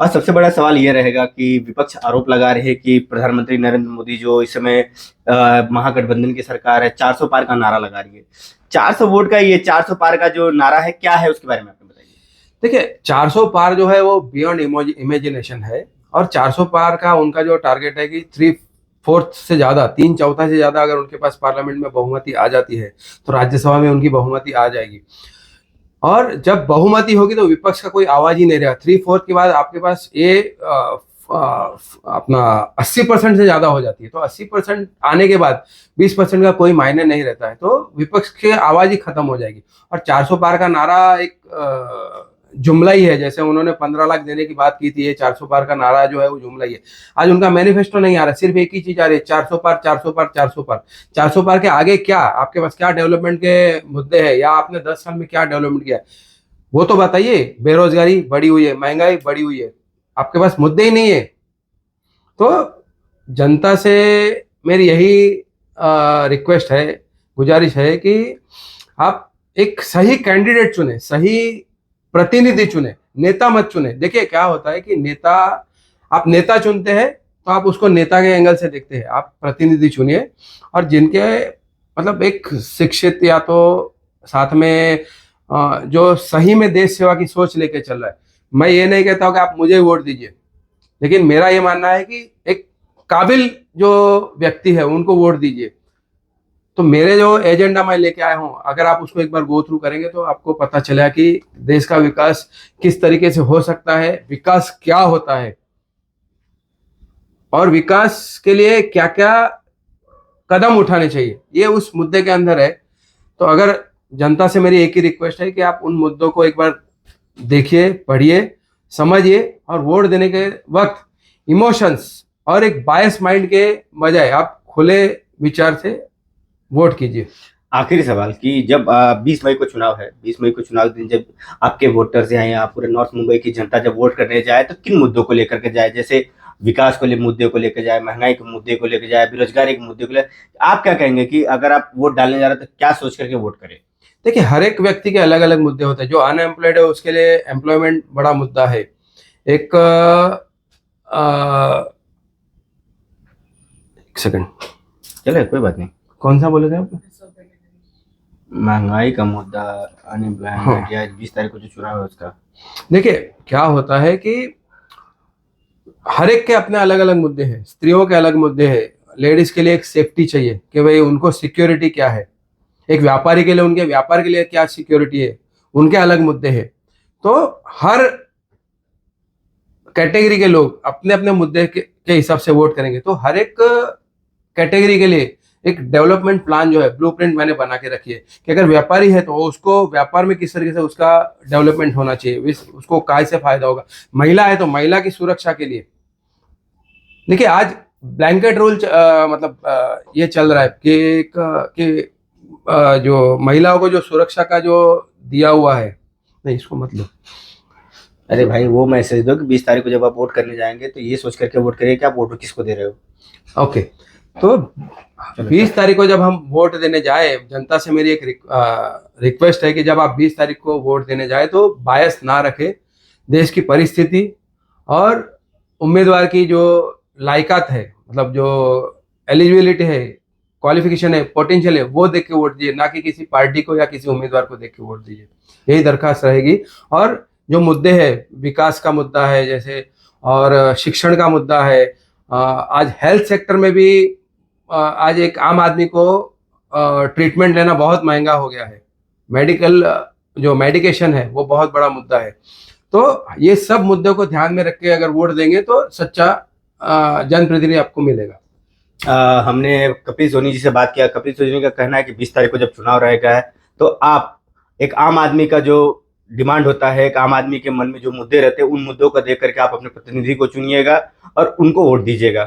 और सबसे बड़ा सवाल ये रहेगा कि विपक्ष आरोप लगा रहे हैं कि प्रधानमंत्री नरेंद्र मोदी जो इस समय महागठबंधन की सरकार है 400 पार का नारा लगा रही है। 400 वोट का ये 400 पार का जो नारा है क्या है उसके बारे में आपने बताइए। देखिए, 400 पार जो है वो बियॉन्ड इमेजिनेशन है। और 400 पार का उनका जो टारगेट है कि 3/4 से ज्यादा, 3/4 से ज्यादा अगर उनके पास पार्लियामेंट में बहुमति आ जाती है तो राज्यसभा में उनकी बहुमति आ जाएगी। और जब बहुमति होगी तो विपक्ष का कोई आवाज ही नहीं रहेगा। 3/4 के बाद आपके पास ये अपना 80% से ज्यादा हो जाती है, तो 80% आने के बाद 20% का कोई मायने नहीं रहता है, तो विपक्ष की आवाज ही खत्म हो जाएगी। और 400 पार का नारा एक जुमला ही है। जैसे उन्होंने 15 लाख देने की बात की थी, ये 400 पार का नारा जो है वो जुमला ही है। आज उनका मैनिफेस्टो नहीं आ रहा, सिर्फ एक ही चीज आ रही है, 400 पार, 400 पार, 400 पार। 400 पार के आगे क्या आपके पास क्या डेवलपमेंट के मुद्दे हैं, या आपने 10 साल में क्या डेवलपमेंट किया है वो तो बताइए। बेरोजगारी बढ़ी हुई है, महंगाई बढ़ी हुई है, आपके पास मुद्दे ही नहीं है। तो जनता से मेरी यही रिक्वेस्ट है, गुजारिश है कि आप एक सही कैंडिडेट चुने, सही प्रतिनिधि चुने, नेता मत चुने। देखिए क्या होता है कि नेता, आप नेता चुनते हैं तो आप उसको नेता के एंगल से देखते हैं। आप प्रतिनिधि चुनिए और जिनके मतलब एक शिक्षित, या तो साथ में जो सही में देश सेवा की सोच लेके चल रहा है। मैं ये नहीं कहता हूँ कि आप मुझे वोट दीजिए, लेकिन मेरा ये मानना है कि एक काबिल जो व्यक्ति है उनको वोट दीजिए। तो मेरे जो एजेंडा मैं लेके आया हूं, अगर आप उसको एक बार गो थ्रू करेंगे तो आपको पता चलेगा कि देश का विकास किस तरीके से हो सकता है, विकास क्या होता है और विकास के लिए क्या क्या कदम उठाने चाहिए, ये उस मुद्दे के अंदर है। तो अगर जनता से मेरी एक ही रिक्वेस्ट है कि आप उन मुद्दों को एक बार देखिए, पढ़िए, समझिए, और वोट देने के वक्त इमोशंस और एक बायस माइंड के बजाय आप खुले विचार से वोट कीजिए। आखिरी सवाल कि जब 20 मई को चुनाव है, 20 मई को चुनाव के दिन जब आपके वोटर्स यहाँ या पूरे नॉर्थ मुंबई की जनता जब वोट करने जाए तो किन मुद्दों को लेकर के जाए? जैसे विकास को ले मुद्दे को लेकर जाए, महंगाई के मुद्दे को लेकर जाए, बेरोजगारी के मुद्दे को ले, आप क्या कहेंगे कि अगर आप वोट डालने जा रहे हैं तो क्या सोच करके वोट करें? देखिए, हर एक व्यक्ति के अलग अलग मुद्दे होते हैं। जो अनएम्प्लॉयड है उसके लिए एम्प्लॉयमेंट बड़ा मुद्दा है। एक एक सेकंड, चले कोई बात नहीं। कौन सा बोले थे आप? महंगाई का मुद्दा, अनएम्प्लॉयमेंट, हाँ, या 20 तारीख को जो चुनाव है उसका। देखिए क्या होता है कि हर एक के अपने अलग अलग मुद्दे हैं। स्त्रियों के अलग मुद्दे हैं, लेडीज के लिए एक सेफ्टी चाहिए कि भाई उनको सिक्योरिटी क्या है, एक व्यापारी के लिए उनके व्यापार के लिए क्या सिक्योरिटी है, उनके अलग मुद्दे हैं। तो हर कैटेगरी के लोग अपने अपने मुद्दे के हिसाब से वोट करेंगे। तो हर एक कैटेगरी के लिए एक डेवलपमेंट प्लान जो है, ब्लूप्रिंट मैंने बना के रखी है कि अगर व्यापारी है तो उसको व्यापार में किस तरीके से उसका डेवलपमेंट होना चाहिए, उसको काय से फायदा होगा। महिला है तो महिला की सुरक्षा के लिए, देखिए आज ब्लैंकेट रूल ये चल रहा है कि जो महिलाओं को जो सुरक्षा का जो दिया हुआ है, नहीं इसको मत लो। अरे भाई वो मैसेज दो कि 20 तारीख को जब आप वोट करने जाएंगे तो ये सोच करके वोट करिए कि आप वोट किसको दे रहे हो। ओके, तो 20 तारीख को जब हम वोट देने जाए, जनता से मेरी एक रिक्वेस्ट है कि जब आप 20 तारीख को वोट देने जाए तो बायस ना रखे, देश की परिस्थिति और उम्मीदवार की जो लायकात है, मतलब जो एलिजिबिलिटी है, क्वालिफिकेशन है, पोटेंशियल है, वो देख के वोट दीजिए, ना कि किसी पार्टी को या किसी उम्मीदवार को देख के वोट दीजिए। यही दरखास्त रहेगी। और जो मुद्दे हैं, विकास का मुद्दा है जैसे, और शिक्षण का मुद्दा है। आज हेल्थ सेक्टर में भी आज एक आम आदमी को ट्रीटमेंट लेना बहुत महंगा हो गया है। मेडिकल जो मेडिकेशन है वो बहुत बड़ा मुद्दा है। तो ये सब मुद्दों को ध्यान में रख के अगर वोट देंगे तो सच्चा जनप्रतिनिधि आपको मिलेगा। हमने कपिल सोनी जी से बात किया। कपिल सोनी का कहना है कि 20 तारीख को जब चुनाव रहेगा है तो आप एक आम आदमी का जो डिमांड होता है, एक आम आदमी के मन में जो मुद्दे रहते हैं, उन मुद्दों को देख करके आप अपने प्रतिनिधि को चुनिएगा और उनको वोट दीजिएगा।